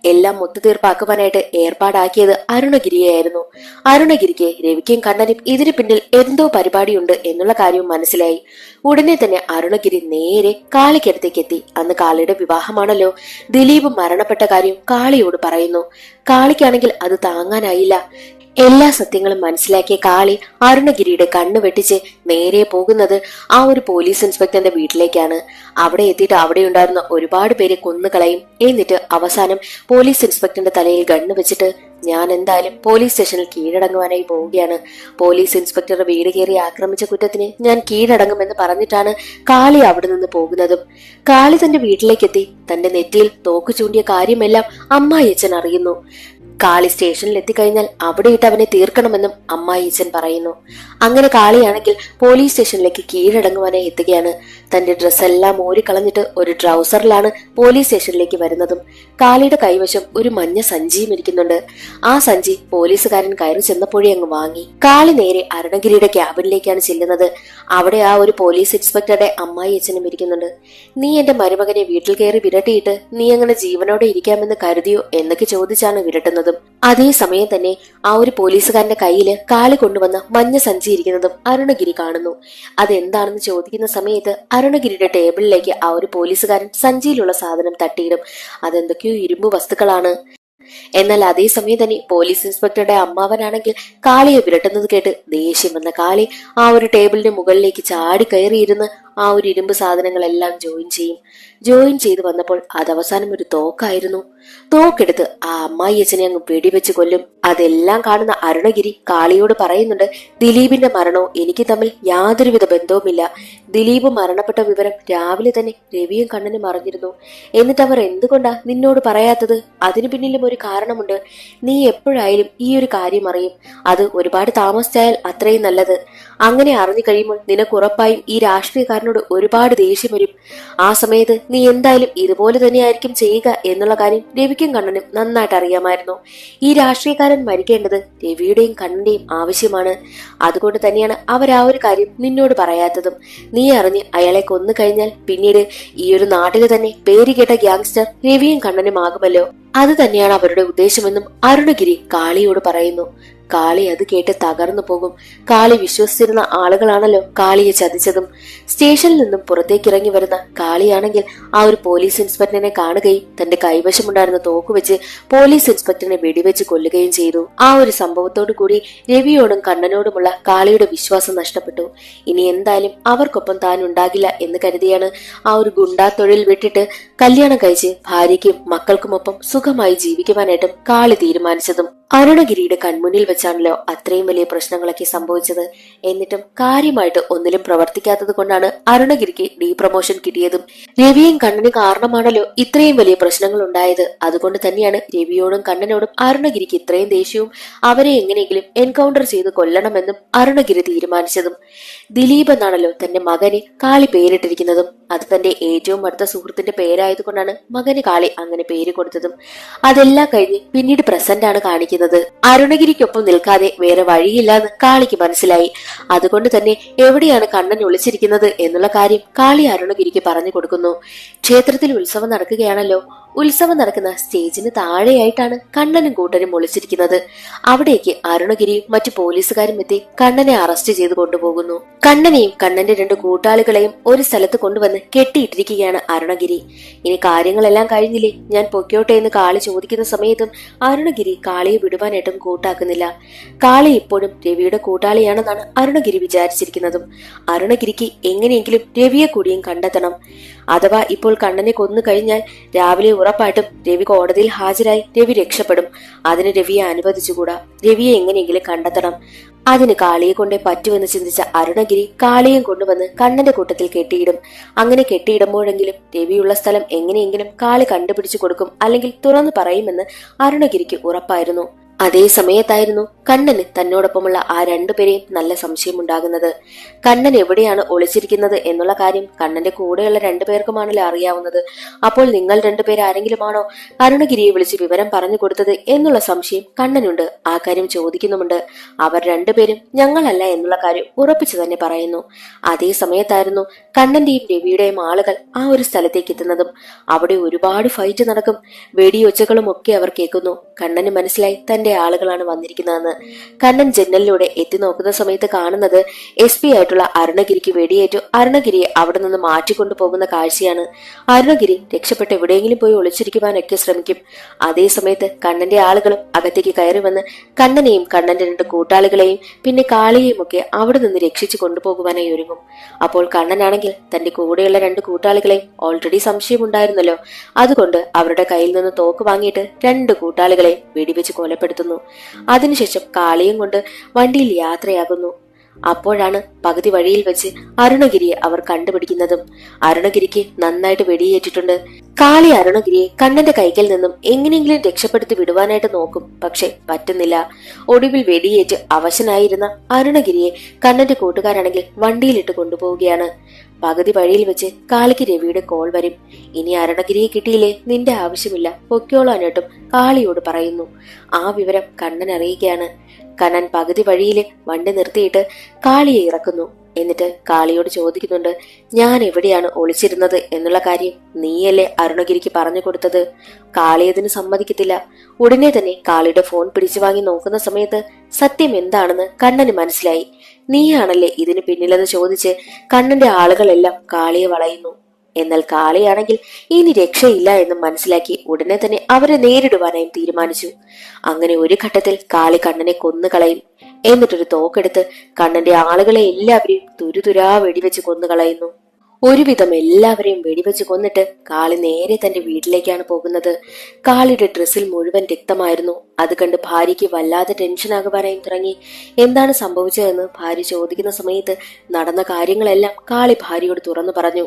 എല്ലാം ഒത്തുതീർപ്പാക്കുവാനായിട്ട് ഏർപ്പാടാക്കിയത് അരുണഗിരിയായിരുന്നു. അരുണഗിരിക്ക് രവിക്കും കണ്ണനും ഇതിനു പിന്നിൽ എന്തോ പരിപാടിയുണ്ട് എന്നുള്ള കാര്യവും മനസ്സിലായി. ഉടനെ തന്നെ അരുണഗിരി നേരെ കാളിക്കടുത്തേക്ക് എത്തി. അന്ന് കാളിയുടെ വിവാഹമാണല്ലോ. ദിലീപ് മരണപ്പെട്ട കാര്യം കാളിയോട് പറയുന്നു. കാളിക്കാണെങ്കിൽ അത് താങ്ങാനായില്ല. എല്ലാ സത്യങ്ങളും മനസ്സിലാക്കിയ കാളി അരുണഗിരിയുടെ കണ്ണു വെട്ടിച്ച് നേരെ പോകുന്നത് ആ ഒരു പോലീസ് ഇൻസ്പെക്ടറിന്റെ വീട്ടിലേക്കാണ്. അവിടെ എത്തിയിട്ട് അവിടെ ഉണ്ടായിരുന്ന ഒരുപാട് പേരെ കൊന്നുകളയും. എന്നിട്ട് അവസാനം പോലീസ് ഇൻസ്പെക്ടറിന്റെ തലയിൽ ഗണ്ണ് വെച്ചിട്ട്, ഞാൻ എന്തായാലും പോലീസ് സ്റ്റേഷനിൽ കീഴടങ്ങുവാനായി പോവുകയാണ്. പോലീസ് ഇൻസ്പെക്ടർ വീട് കയറി ആക്രമിച്ച കുറ്റത്തിന് ഞാൻ കീഴടങ്ങുമെന്ന് പറഞ്ഞിട്ടാണ് കാളി അവിടെ നിന്ന് പോകുന്നതും. കാളി തന്റെ വീട്ടിലേക്കെത്തി തന്റെ നെറ്റിയിൽ തോക്ക് ചൂണ്ടിയ കാര്യമെല്ലാം അമ്മായിയച്ഛൻ അറിയുന്നു. കാളി സ്റ്റേഷനിൽ എത്തിക്കഴിഞ്ഞാൽ അവിടെ ഇട്ട് അവനെ തീർക്കണമെന്നും അമ്മായിയച്ഛൻ പറയുന്നു. അങ്ങനെ കാളിയാണെങ്കിൽ പോലീസ് സ്റ്റേഷനിലേക്ക് കീഴടങ്ങുവാനായി എത്തുകയാണ്. തന്റെ ഡ്രസ്സെല്ലാം ഊരിക്കളഞ്ഞിട്ട് ഒരു ട്രൗസറിലാണ് പോലീസ് സ്റ്റേഷനിലേക്ക് വരുന്നതും. കാളിയുടെ കൈവശം ഒരു മഞ്ഞ സഞ്ചിയും ഇരിക്കുന്നുണ്ട്. ആ സഞ്ചി പോലീസുകാരൻ കയറി ചെന്നപ്പോഴേ അങ്ങ് വാങ്ങി. കാളി നേരെ അരുണഗിരിയുടെ ക്യാബിനിലേക്കാണ് ചെല്ലുന്നത്. അവിടെ ആ ഒരു പോലീസ് ഇൻസ്പെക്ടറുടെ അമ്മായിയച്ഛനും ഇരിക്കുന്നുണ്ട്. നീ എന്റെ മരുമകനെ വീട്ടിൽ കയറി വിരട്ടിയിട്ട് നീ അങ്ങനെ ജീവനോടെ ഇരിക്കാമെന്ന് കരുതിയോ എന്നൊക്കെ ചോദിച്ചാണ് വിരട്ടുന്നത്. നിൽക്കുന്നതും. അതേസമയം തന്നെ ആ ഒരു പോലീസുകാരന്റെ കയ്യില് കാളി കൊണ്ടുവന്ന മഞ്ഞ സഞ്ചി ഇരിക്കുന്നതും അരുണഗിരി കാണുന്നു. അതെന്താണെന്ന് ചോദിക്കുന്ന സമയത്ത് അരുണഗിരിയുടെ ടേബിളിലേക്ക് ആ ഒരു പോലീസുകാരൻ സഞ്ചിയിലുള്ള സാധനം തട്ടിയിടും. അതെന്തൊക്കെയോ ഇരുമ്പ് വസ്തുക്കളാണ്. എന്നാൽ അതേസമയം തന്നെ പോലീസ് ഇൻസ്പെക്ടറുടെ അമ്മാവനാണെങ്കിൽ കാളിയെ വിരട്ടുന്നത് കേട്ട് ദേഷ്യം വന്ന കാളി ആ ഒരു ടേബിളിന്റെ മുകളിലേക്ക് ചാടി കയറിയിരുന്ന് ആ ഒരു ഇരുമ്പ് സാധനങ്ങളെല്ലാം ജോയിൻ ചെയ്ത് വന്നപ്പോൾ അത് അവസാനം ഒരു തോക്കായിരുന്നു. തോക്കെടുത്ത് ആ അമ്മായി അച്ഛനെ അങ്ങ് വെടിവെച്ച് കൊല്ലും. അതെല്ലാം കാണുന്ന അരുണഗിരി കാളിയോട് പറയുന്നുണ്ട്, ദിലീപിന്റെ മരണവും എനിക്ക് തമ്മിൽ യാതൊരുവിധ ബന്ധവുമില്ല. ദിലീപ് മരണപ്പെട്ട വിവരം രാവിലെ തന്നെ രവിയും കണ്ണനും അറിഞ്ഞിരുന്നു. എന്നിട്ട് അവർ എന്തുകൊണ്ടാ നിന്നോട് പറയാത്തത്? അതിനു പിന്നിലും ഒരു കാരണമുണ്ട്. നീ എപ്പോഴായാലും ഈ ഒരു കാര്യം അറിയും. അത് ഒരുപാട് താമസിച്ചാൽ അത്രയും നല്ലത്. അങ്ങനെ അറിഞ്ഞു കഴിയുമ്പോൾ നിനക്കുറപ്പായും ഈ രാഷ്ട്രീയക്കാരനോട് ഒരുപാട് ദേഷ്യം വരും. ആ സമയത്ത് നീ എന്തായാലും ഇതുപോലെ തന്നെയായിരിക്കും ചെയ്യുക എന്നുള്ള കാര്യം രവിക്കും കണ്ണനും നന്നായിട്ട് അറിയാമായിരുന്നു. ഈ രാഷ്ട്രീയക്കാരൻ മരിക്കേണ്ടത് രവിയുടെയും കണ്ണന്റെയും ആവശ്യമാണ്. അതുകൊണ്ട് തന്നെയാണ് അവർ ആ ഒരു കാര്യം നിന്നോട് പറയാത്തതും. നീ അറിഞ്ഞ് അയാളെ കൊന്നു കഴിഞ്ഞാൽ പിന്നീട് ഈ ഒരു നാട്ടില് തന്നെ പേരുകേട്ട ഗ്യാങ്സ്റ്റർ രവിയും കണ്ണനും ആകുമല്ലോ. അത് തന്നെയാണ് അവരുടെ ഉദ്ദേശമെന്നും അരുണഗിരി കാളിയോട് പറയുന്നു. കാളി അത് കേട്ട് തകർന്നു പോകും. കാളി വിശ്വസിച്ചിരുന്ന ആളുകളാണല്ലോ കാളിയെ ചതിച്ചതും. സ്റ്റേഷനിൽ നിന്നും പുറത്തേക്കിറങ്ങി വരുന്ന കാളിയാണെങ്കിൽ ആ ഒരു പോലീസ് ഇൻസ്പെക്ടറിനെ കാണുകയും തന്റെ കൈവശമുണ്ടായിരുന്ന തോക്കുവെച്ച് പോലീസ് ഇൻസ്പെക്ടറിനെ വെടിവെച്ച് കൊല്ലുകയും ചെയ്തു. ആ ഒരു സംഭവത്തോടു കൂടി രവിയോടും കണ്ണനോടുമുള്ള കാളിയുടെ വിശ്വാസം നഷ്ടപ്പെട്ടു. ഇനി എന്തായാലും അവർക്കൊപ്പം താൻ ഉണ്ടാകില്ല എന്ന് കരുതിയാണ് ആ ഒരു ഗുണ്ടാ തൊഴിൽ വിട്ടിട്ട് കല്യാണം കഴിച്ച് ഭാര്യയ്ക്കും മക്കൾക്കുമൊപ്പം സുഖമായി ജീവിക്കുവാനായിട്ടും കാളി തീരുമാനിച്ചതും. അരുണഗിരിയുടെ കൺമുന്നിൽ വെച്ചാണല്ലോ അത്രയും വലിയ പ്രശ്നങ്ങളൊക്കെ സംഭവിച്ചത്. എന്നിട്ടും കാര്യമായിട്ട് ഒന്നിലും പ്രവർത്തിക്കാത്തത് കൊണ്ടാണ് അരുണഗിരിക്ക് ഡീപ്രമോഷൻ കിട്ടിയതും. രവിയും കണ്ണനും കാരണമാണല്ലോ ഇത്രയും വലിയ പ്രശ്നങ്ങൾ ഉണ്ടായത്. അതുകൊണ്ട് തന്നെയാണ് രവിയോടും കണ്ണനോടും അരുണഗിരിക്ക് ഇത്രയും ദേഷ്യവും അവരെ എങ്ങനെയെങ്കിലും എൻകൗണ്ടർ ചെയ്ത് കൊല്ലണമെന്നും അരുണഗിരി തീരുമാനിച്ചതും. ദിലീപ് എന്നാണല്ലോ തന്റെ മകന് കാളി പേരിട്ടിരിക്കുന്നതും. അത് തന്റെ ഏറ്റവും അടുത്ത സുഹൃത്തിന്റെ പേരായതുകൊണ്ടാണ് മകന് കാളി അങ്ങനെ പേര് കൊടുത്തതും. അതെല്ലാം കഴിഞ്ഞ് പിന്നീട് പ്രസന്റ് ആണ് കാണിക്കുന്നത്. അരുണഗിരിക്കൊപ്പം നിൽക്കാതെ വേറെ വഴിയില്ലാന്ന് കാളിക്ക് മനസ്സിലായി. അതുകൊണ്ട് തന്നെ എവിടെയാണ് കണ്ണൻ ഒളിച്ചിരിക്കുന്നത് എന്നുള്ള കാര്യം കാളി അരുണഗിരിക്ക് പറഞ്ഞു കൊടുക്കുന്നു. ക്ഷേത്രത്തിൽ ഉത്സവം നടക്കുകയാണല്ലോ. ഉത്സവം നടക്കുന്ന സ്റ്റേജിന് താഴെയായിട്ടാണ് കണ്ണനും കൂട്ടനും ഒളിച്ചിരിക്കുന്നത്. അവിടേക്ക് അരുണഗിരിയും മറ്റു പോലീസുകാരും എത്തി കണ്ണനെ അറസ്റ്റ് ചെയ്ത് കൊണ്ടുപോകുന്നു. കണ്ണനെയും കണ്ണന്റെ 2 കൂട്ടാളികളെയും ഒരു സ്ഥലത്ത് കൊണ്ടുവന്ന് കെട്ടിയിട്ടിരിക്കുകയാണ് അരുണഗിരി. ഇനി കാര്യങ്ങളെല്ലാം കഴിഞ്ഞില്ലേ, ഞാൻ പൊക്കോട്ടെ എന്ന് കാളി ചോദിക്കുന്ന സമയത്തും അരുണഗിരി കാളിയെ വിടുവാനായിട്ടും കൂട്ടാക്കുന്നില്ല. കാളി ഇപ്പോഴും രവിയുടെ കൂട്ടാളിയാണെന്നാണ് അരുണഗിരി വിചാരിച്ചിരിക്കുന്നതും. അരുണഗിരിക്ക് എങ്ങനെയെങ്കിലും രവിയെ കൂടിയും കണ്ടെത്തണം. അഥവാ ഇപ്പോൾ കണ്ണനെ കൊന്നു കഴിഞ്ഞാൽ രാവിലെ ഉറപ്പായിട്ടും രവി കോടതിയിൽ ഹാജരായി രവി രക്ഷപ്പെടും. അതിന് രവിയെ അനുവദിച്ചുകൂടാ. രവിയെ എങ്ങനെയെങ്കിലും കണ്ടെത്തണം. അതിന് കാളിയെ കൊണ്ടേ പറ്റുമെന്ന് ചിന്തിച്ച അരുണഗിരി കാളിയും കൊണ്ടുവന്ന് കണ്ണന്റെ കൂട്ടത്തിൽ കെട്ടിയിടും. അങ്ങനെ കെട്ടിയിടുമ്പോഴെങ്കിലും രവിയുള്ള സ്ഥലം എങ്ങനെയെങ്കിലും കാളി കണ്ടുപിടിച്ചു കൊടുക്കും, അല്ലെങ്കിൽ തുറന്നു പറയുമെന്ന് അരുണഗിരിക്ക് ഉറപ്പായിരുന്നു. അതേ സമയത്തായിരുന്നു കണ്ണന് തന്നോടൊപ്പമുള്ള ആ 2 പേരെയും നല്ല സംശയമുണ്ടാകുന്നത്. കണ്ണൻ എവിടെയാണ് ഒളിച്ചിരിക്കുന്നത് എന്നുള്ള കാര്യം കണ്ണന്റെ കൂടെയുള്ള 2 പേർക്കുമാണല്ലോ അറിയാവുന്നത്. അപ്പോൾ നിങ്ങൾ 2 പേർ ആരെങ്കിലുമാണോ അരുണഗിരിയെ വിളിച്ച് വിവരം പറഞ്ഞു കൊടുത്തത് എന്നുള്ള സംശയം കണ്ണനുണ്ട്. ആ കാര്യം ചോദിക്കുന്നുമുണ്ട്. അവർ 2 പേരും ഞങ്ങളല്ല എന്നുള്ള കാര്യം ഉറപ്പിച്ചു തന്നെ പറയുന്നു. അതേ സമയത്തായിരുന്നു കണ്ണന്റെയും രവിയുടെയും ആളുകൾ ആ ഒരു സ്ഥലത്തേക്ക് എത്തുന്നതും. അവിടെ ഒരുപാട് ഫൈറ്റ് നടക്കും. വെടിയൊച്ചകളും ഒക്കെ അവർ കേൾക്കുന്നു. കണ്ണന് മനസ്സിലായി തന്റെ ആളുകളാണ് വന്നിരിക്കുന്നതെന്ന്. കണ്ണൻ ജനലിലൂടെ എത്തി നോക്കുന്ന സമയത്ത് കാണുന്നത് SP ആയിട്ടുള്ള അരുണഗിരിക്ക് വെടിയേറ്റു അരുണഗിരിയെ അവിടെ നിന്ന് മാറ്റിക്കൊണ്ടു പോകുന്ന കാഴ്ചയാണ്. അരുണഗിരി രക്ഷപ്പെട്ട് എവിടെയെങ്കിലും പോയി ഒളിച്ചിരിക്കുവാനൊക്കെ ശ്രമിക്കും. അതേ സമയത്ത് കണ്ണന്റെ ആളുകളും അകത്തേക്ക് കയറി വന്ന് കണ്ണനെയും കണ്ണന്റെ 2 കൂട്ടാളികളെയും പിന്നെ കാളിയെയും ഒക്കെ അവിടെ നിന്ന് രക്ഷിച്ചു കൊണ്ടുപോകുവാനായി ഒരുങ്ങും. അപ്പോൾ കണ്ണനാണെങ്കിൽ തന്റെ കൂടെയുള്ള 2 കൂട്ടാളികളെയും ഓൾറെഡി സംശയമുണ്ടായിരുന്നല്ലോ. അതുകൊണ്ട് അവരുടെ കയ്യിൽ നിന്ന് തോക്ക് വാങ്ങിയിട്ട് 2 കൂട്ടാളികളെയും വെടിവെച്ച് കൊലപ്പെടുത്തുന്നു. അതിനുശേഷം കാളിയും കൊണ്ട് വണ്ടിയിൽ യാത്രയാകുന്നു. അപ്പോഴാണ് പകുതി വഴിയിൽ വെച്ച് അരുണഗിരിയെ അവർ കണ്ടുപിടിക്കുന്നതും. അരുണഗിരിക്ക് നന്നായിട്ട് വെടിയേറ്റിട്ടുണ്ട്. കാളി അരുണഗിരിയെ കണ്ണന്റെ കൈകളിൽ നിന്നും എങ്ങനെയെങ്കിലും രക്ഷപ്പെടുത്തി വിടുവാനായിട്ട് നോക്കും. പക്ഷെ പറ്റുന്നില്ല. ഒടുവിൽ വെടിയേറ്റ് അവശനായിരുന്ന അരുണഗിരിയെ കണ്ണന്റെ കൂട്ടുകാരാണെങ്കിൽ വണ്ടിയിലിട്ട് കൊണ്ടുപോവുകയാണ്. പകുതി വഴിയിൽ വെച്ച് കാളിക്ക് രവിയുടെ കോൾ വരും. ഇനി അരുണഗിരിയെ കിട്ടിയില്ലേ, നിന്റെ ആവശ്യമില്ല, പൊക്കോളാനായിട്ടും കാളിയോട് പറയുന്നു. ആ വിവരം കണ്ണൻ അറിയുകയാണ്. കണ്ണൻ പകുതി വഴിയില് വണ്ടി നിർത്തിയിട്ട് കാളിയെ ഇറക്കുന്നു. എന്നിട്ട് കാളിയോട് ചോദിക്കുന്നുണ്ട്, ഞാൻ എവിടെയാണ് ഒളിച്ചിരുന്നത് എന്നുള്ള കാര്യം നീയല്ലേ അരുണഗിരിക്ക് പറഞ്ഞു കൊടുത്തത്? കാളി അതിന് സമ്മതിക്കത്തില്ല. ഉടനെ തന്നെ കാളിയുടെ ഫോൺ പിടിച്ചു വാങ്ങി നോക്കുന്ന സമയത്ത് സത്യം എന്താണെന്ന് കണ്ണന് മനസ്സിലായി. നീയാണല്ലേ ഇതിന് പിന്നിലെന്ന് ചോദിച്ച് കണ്ണന്റെ ആളുകളെല്ലാം കാളിയെ വളയുന്നു. എന്നാൽ കാളിയാണെങ്കിൽ ഇനി രക്ഷയില്ല എന്ന് മനസ്സിലാക്കി ഉടനെ തന്നെ അവരെ നേരിടുവാനായും തീരുമാനിച്ചു. അങ്ങനെ ഒരു ഘട്ടത്തിൽ കാളി കണ്ണനെ കൊന്നുകളയും. എന്നിട്ടൊരു തോക്കെടുത്ത് കണ്ണന്റെ ആളുകളെ എല്ലാവരെയും തുരുതുരാ വെടിവെച്ച് കൊന്നുകളയുന്നു. ഒരുവിധം എല്ലാവരെയും വെടിവെച്ച് കൊന്നിട്ട് കാളി നേരെ തന്റെ വീട്ടിലേക്കാണ് പോകുന്നത്. കാളിയുടെ ഡ്രസ്സിൽ മുഴുവൻ രക്തമായിരുന്നു. അത് കണ്ട് ഭാര്യയ്ക്ക് വല്ലാതെ ടെൻഷനാകുവാനായും തുടങ്ങി. എന്താണ് സംഭവിച്ചതെന്ന് ഭാര്യ ചോദിക്കുന്ന സമയത്ത് നടന്ന കാര്യങ്ങളെല്ലാം കാളി ഭാര്യയോട് തുറന്നു പറഞ്ഞു.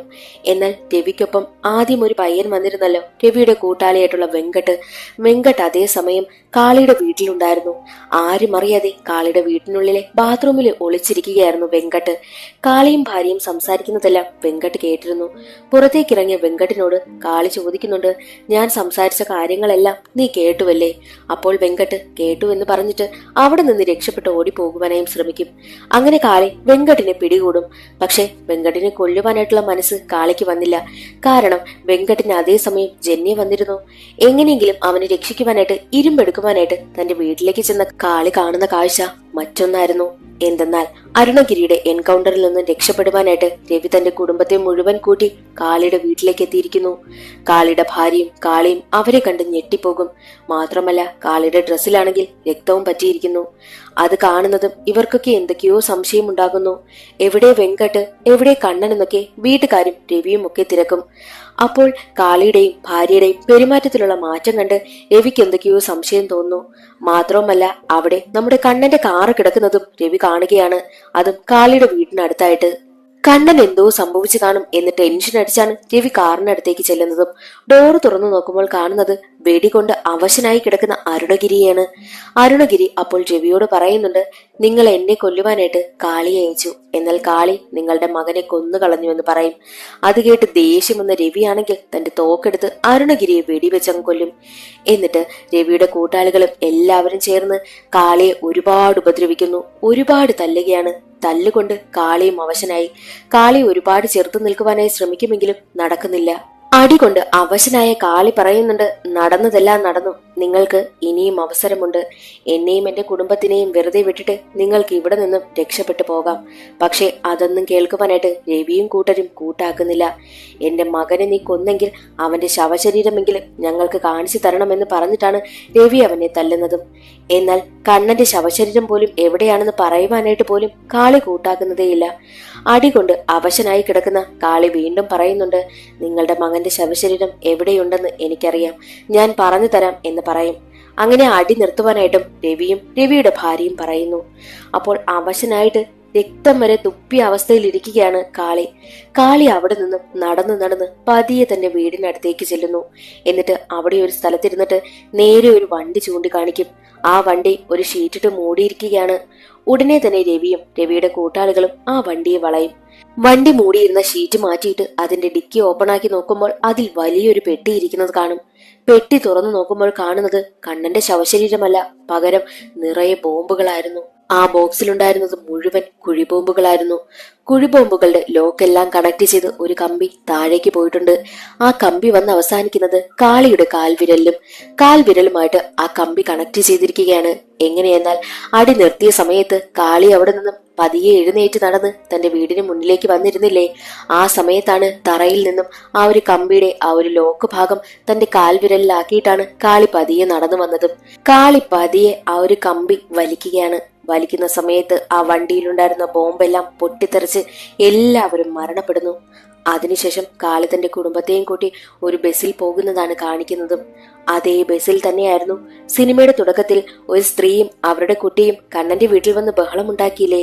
എന്നാൽ രവിക്കൊപ്പം ആദ്യം ഒരു പയ്യൻ വന്നിരുന്നല്ലോ, രവിയുടെ കൂട്ടാളിയായിട്ടുള്ള വെങ്കട്ട് അതേസമയം കാളിയുടെ വീട്ടിലുണ്ടായിരുന്നു. ആരും അറിയാതെ കാളിയുടെ വീട്ടിനുള്ളിലെ ബാത്റൂമിൽ ഒളിച്ചിരിക്കുകയായിരുന്നു വെങ്കട്ട്. കാളിയും ഭാര്യയും സംസാരിക്കുന്നതെല്ലാം വെങ്കട്ട് കേട്ടിരുന്നു. പുറത്തേക്കിറങ്ങിയ വെങ്കട്ടിനോട് കാളി ചോദിക്കുന്നുണ്ട്, ഞാൻ സംസാരിച്ച കാര്യങ്ങളെല്ലാം നീ കേട്ടുവല്ലേ? അപ്പോൾ വെങ്കട്ട് കേട്ടു എന്ന് പറഞ്ഞിട്ട് അവിടെ നിന്ന് രക്ഷപ്പെട്ട് ഓടിപ്പോകുവാനായും ശ്രമിക്കും. അങ്ങനെ കാളി വെങ്കട്ടിനെ പിടികൂടും. പക്ഷെ വെങ്കട്ടിനെ കൊല്ലുവാനായിട്ടുള്ള മനസ്സ് കാളിക്ക് വന്നില്ല. കാരണം വെങ്കട്ടിന് അതേസമയം ജന്യ വന്നിരുന്നു. എങ്ങനെയെങ്കിലും അവനെ രക്ഷിക്കുവാനായിട്ട് ഇരുമ്പെടുക്കുവാനായിട്ട് തന്റെ വീട്ടിലേക്ക് ചെന്ന കാളി കാണുന്ന കാഴ്ച മറ്റൊന്നായിരുന്നു. എന്തെന്നാൽ അരുണഗിരിയുടെ എൻകൗണ്ടറിൽ നിന്നും രക്ഷപ്പെടുവാനായിട്ട് രവി തന്റെ കുടുംബത്തെ മുഴുവൻ കൂട്ടി കാളിയുടെ വീട്ടിലേക്ക് എത്തിയിരിക്കുന്നു. കാളിയുടെ ഭാര്യയും കാളിയും അവരെ കണ്ട് ഞെട്ടിപ്പോകും. മാത്രമല്ല കാളിയുടെ ഡ്രസ്സിലാണെങ്കിൽ രക്തവും പറ്റിയിരിക്കുന്നു. അത് കാണുന്നതും ഇവർക്കൊക്കെ എന്തൊക്കെയോ സംശയം ഉണ്ടാകുന്നു. എവിടെ വെങ്കട്ട്, എവിടെ കണ്ണൻ എന്നൊക്കെ വീട്ടുകാരും രവിയും ഒക്കെ തിരക്കും. അപ്പോൾ കാളിയുടെയും ഭാര്യയുടെയും പെരുമാറ്റത്തിലുള്ള മാറ്റം കണ്ട് രവിക്ക് എന്തൊക്കെയോ സംശയം തോന്നുന്നു. മാത്രവുമല്ല അവിടെ നമ്മുടെ കണ്ണന്റെ കാറ് കിടക്കുന്നതും രവി കാണുകയാണ്. അതും കാളിയുടെ വീടിനടുത്തായിട്ട്. കണ്ണൻ എന്തോ സംഭവിച്ചു കാണും എന്ന് ടെൻഷൻ അടിച്ചാണ് രവി കാറിനടുത്തേക്ക് ചെല്ലുന്നതും ഡോറ് തുറന്നു നോക്കുമ്പോൾ കാണുന്നത് വെടികൊണ്ട് അവശനായി കിടക്കുന്ന അരുണഗിരിയാണ്. അരുണഗിരി അപ്പോൾ രവിയോട് പറയുന്നുണ്ട്, നിങ്ങൾ എന്നെ കൊല്ലുവാനായിട്ട് കാളിയെ അയച്ചു. എന്നാൽ കാളി നിങ്ങളുടെ മകനെ കൊന്നുകളഞ്ഞുവെന്ന് പറയും. അത് കേട്ട് ദേഷ്യം വന്ന രവിയാണെങ്കിൽ തന്റെ തോക്കെടുത്ത് അരുണഗിരിയെ വെടിവെച്ചങ്ങ് കൊല്ലും. എന്നിട്ട് രവിയുടെ കൂട്ടാളികളും എല്ലാവരും ചേർന്ന് കാളിയെ ഒരുപാട് ഉപദ്രവിക്കുന്നു. ഒരുപാട് തല്ലുകയാണ്. തല്ലുകൊണ്ട് കാളിയും അവശനായി. കാളി ഒരുപാട് ചെറുത്തു നിൽക്കുവാനായി ശ്രമിക്കുമെങ്കിലും നടക്കുന്നില്ല. അടികൊണ്ട് അവശനായ കാളി പറയുന്നുണ്ട്, നടന്നതെല്ലാം നടന്നു. നിങ്ങൾക്ക് ഇനിയും അവസരമുണ്ട്. എന്നെയും എന്റെ കുടുംബത്തിനെയും വെറുതെ വിട്ടിട്ട് നിങ്ങൾക്ക് ഇവിടെ നിന്നും രക്ഷപ്പെട്ടു പോകാം. പക്ഷെ അതൊന്നും കേൾക്കുവാനായിട്ട് രവിയും കൂട്ടരും കൂട്ടാക്കുന്നില്ല. എന്റെ മകനെ നീ കൊന്നെങ്കിൽ അവന്റെ ശവശരീരമെങ്കിലും ഞങ്ങൾക്ക് കാണിച്ചു തരണമെന്ന് പറഞ്ഞിട്ടാണ് രവി അവനെ തല്ലുന്നതും. എന്നാൽ കണ്ണന്റെ ശവശരീരം പോലും എവിടെയാണെന്ന് പറയുവാനായിട്ട് പോലും കാളി കൂട്ടാക്കുന്നതേയില്ല. അടികൊണ്ട് അവശനായി കിടക്കുന്ന കാളി വീണ്ടും പറയുന്നുണ്ട്, നിങ്ങളുടെ മകന്റെ ശവശരീരം എവിടെയുണ്ടെന്ന് എനിക്കറിയാം, ഞാൻ പറഞ്ഞു തരാം എന്ന് പറയും. അങ്ങനെ അടി നിർത്തുവാനായിട്ടും രവിയും രവിയുടെ ഭാര്യയും പറയുന്നു. അപ്പോൾ അവശനായിട്ട് രക്തം വരെ തുപ്പിയ അവസ്ഥയിൽ ഇരിക്കുകയാണ് കാളി. കാളി അവിടെ നിന്നും നടന്ന് പതിയെ തന്റെ വീടിനടുത്തേക്ക് ചെല്ലുന്നു. എന്നിട്ട് അവിടെ ഒരു സ്ഥലത്തിരുന്നിട്ട് നേരെ ഒരു വണ്ടി ചൂണ്ടിക്കാണിക്കും. ആ വണ്ടി ഒരു ഷീറ്റിട്ട് മൂടിയിരിക്കുകയാണ്. ഉടനെ തന്നെ രവിയും രവിയുടെ കൂട്ടാളികളും ആ വണ്ടിയെ വളയും. വണ്ടി മൂടിയിരുന്ന ഷീറ്റ് മാറ്റിയിട്ട് അതിന്റെ ഡിക്കി ഓപ്പണാക്കി നോക്കുമ്പോൾ അതിൽ വലിയൊരു പെട്ടി ഇരിക്കുന്നത് കാണും. പെട്ടി തുറന്നു നോക്കുമ്പോൾ കാണുന്നത് കണ്ണന്റെ ശവശരീരമല്ല, പകരം നിറയെ ബോംബുകളായിരുന്നു. ആ ബോക്സിലുണ്ടായിരുന്നത് മുഴുവൻ കുഴിബോംബുകളായിരുന്നു. കുഴിബോംബുകളുടെ ലോക്കെല്ലാം കണക്ട് ചെയ്ത് ഒരു കമ്പി താഴേക്ക് പോയിട്ടുണ്ട്. ആ കമ്പി വന്ന് അവസാനിക്കുന്നത് കാളിയുടെ കാൽവിരലുമായിട്ട് ആ കമ്പി കണക്ട് ചെയ്തിരിക്കുകയാണ്. എങ്ങനെയെന്നാൽ അടി നിർത്തിയ സമയത്ത് കാളി അവിടെ നിന്നും പതിയെ എഴുന്നേറ്റ് നടന്ന് തന്റെ വീടിന് മുന്നിലേക്ക് വന്നിരുന്നില്ലേ, ആ സമയത്താണ് തറയിൽ നിന്നും ആ ഒരു കമ്പിയുടെ ആ ഒരു ലോക്ക് ഭാഗം തന്റെ കാൽവിരലിലാക്കിയിട്ടാണ് കാളി പതിയെ നടന്നു വന്നതും. കാളി പതിയെ ആ ഒരു കമ്പി വലിക്കുകയാണ്. വലിക്കുന്ന സമയത്ത് ആ വണ്ടിയിലുണ്ടായിരുന്ന ബോംബെല്ലാം പൊട്ടിത്തെറിച്ച് എല്ലാവരും മരണപ്പെടുന്നു. അതിനുശേഷം കാളി തന്റെ കുടുംബത്തെയും കൂട്ടി ഒരു ബസ്സിൽ പോകുന്നതാണ് കാണിക്കുന്നതും. അതേ ബസ്സിൽ തന്നെയായിരുന്നു സിനിമയുടെ തുടക്കത്തിൽ ഒരു സ്ത്രീയും അവരുടെ കുട്ടിയും കണ്ണന്റെ വീട്ടിൽ വന്ന് ബഹളമുണ്ടാക്കിയില്ലേ,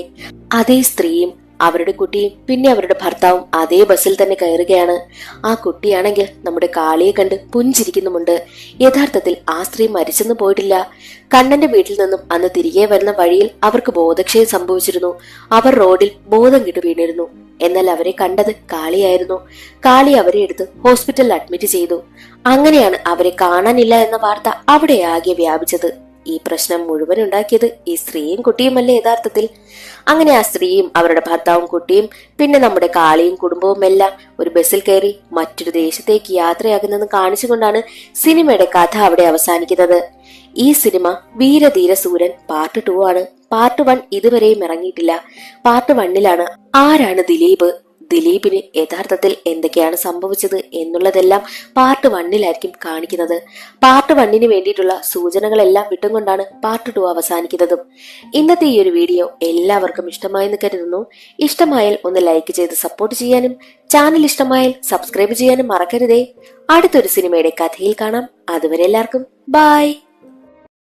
അതേ സ്ത്രീയും അവരുടെ കുട്ടിയും പിന്നെ അവരുടെ ഭർത്താവും അതേ ബസ്സിൽ തന്നെ കയറുകയാണ്. ആ കുട്ടിയാണെങ്കിൽ നമ്മുടെ കാളിയെ കണ്ട് പുഞ്ചിരിക്കുന്നുമുണ്ട്. യഥാർത്ഥത്തിൽ ആ സ്ത്രീ മരിച്ചെന്ന് പോയിട്ടില്ല. കണ്ണന്റെ വീട്ടിൽ നിന്നും അന്ന് തിരികെ വരുന്ന വഴിയിൽ അവർക്ക് ബോധക്ഷയം സംഭവിച്ചിരുന്നു. അവർ റോഡിൽ ബോധം കെട്ടു വീണിരുന്നു. എന്നാൽ അവരെ കണ്ടത് കാളിയായിരുന്നു. കാളി അവരെ എടുത്ത് ഹോസ്പിറ്റലിൽ അഡ്മിറ്റ് ചെയ്തു. അങ്ങനെയാണ് അവരെ കാണാനില്ല എന്ന വാർത്ത അവിടെ ആകെ വ്യാപിച്ചത്. ഈ പ്രശ്നം മുഴുവൻ ഉണ്ടാക്കിയത് ഈ സ്ത്രീയും കുട്ടിയുമല്ലേ യഥാർത്ഥത്തിൽ. അങ്ങനെ ആ സ്ത്രീയും അവരുടെ ഭർത്താവും കുട്ടിയും പിന്നെ നമ്മുടെ കാളിയും കുടുംബവും എല്ലാം ഒരു ബസ്സിൽ കയറി മറ്റൊരു ദേശത്തേക്ക് യാത്രയാകുന്നെന്ന് കാണിച്ചുകൊണ്ടാണ് സിനിമയുടെ കഥ അവിടെ അവസാനിക്കുന്നത്. ഈ സിനിമ വീരധീര സൂരൻ പാർട്ട് 2 ആണ്. പാർട്ട് 1 ഇതുവരെയും ഇറങ്ങിയിട്ടില്ല. പാർട്ട് 1ലാണ് ആരാണ് ദിലീപ്, ദിലീപിന് യഥാർത്ഥത്തിൽ എന്തൊക്കെയാണ് സംഭവിച്ചത് എന്നുള്ളതെല്ലാം പാർട്ട് 1ലായിരിക്കും കാണിക്കുന്നത്. പാർട്ട് 1ന് വേണ്ടിയിട്ടുള്ള സൂചനകളെല്ലാം വിട്ടുകൊണ്ടാണ് പാർട്ട് 2 അവസാനിക്കുന്നതും. ഇന്നത്തെ ഈ ഒരു വീഡിയോ എല്ലാവർക്കും ഇഷ്ടമായെന്ന് കരുതുന്നു. ഇഷ്ടമായാൽ ഒന്ന് ലൈക്ക് ചെയ്ത് സപ്പോർട്ട് ചെയ്യാനും ചാനൽ ഇഷ്ടമായാൽ സബ്സ്ക്രൈബ് ചെയ്യാനും മറക്കരുതേ. അടുത്തൊരു സിനിമയുടെ കഥയിൽ കാണാം. അതുവരെ എല്ലാവർക്കും ബൈ.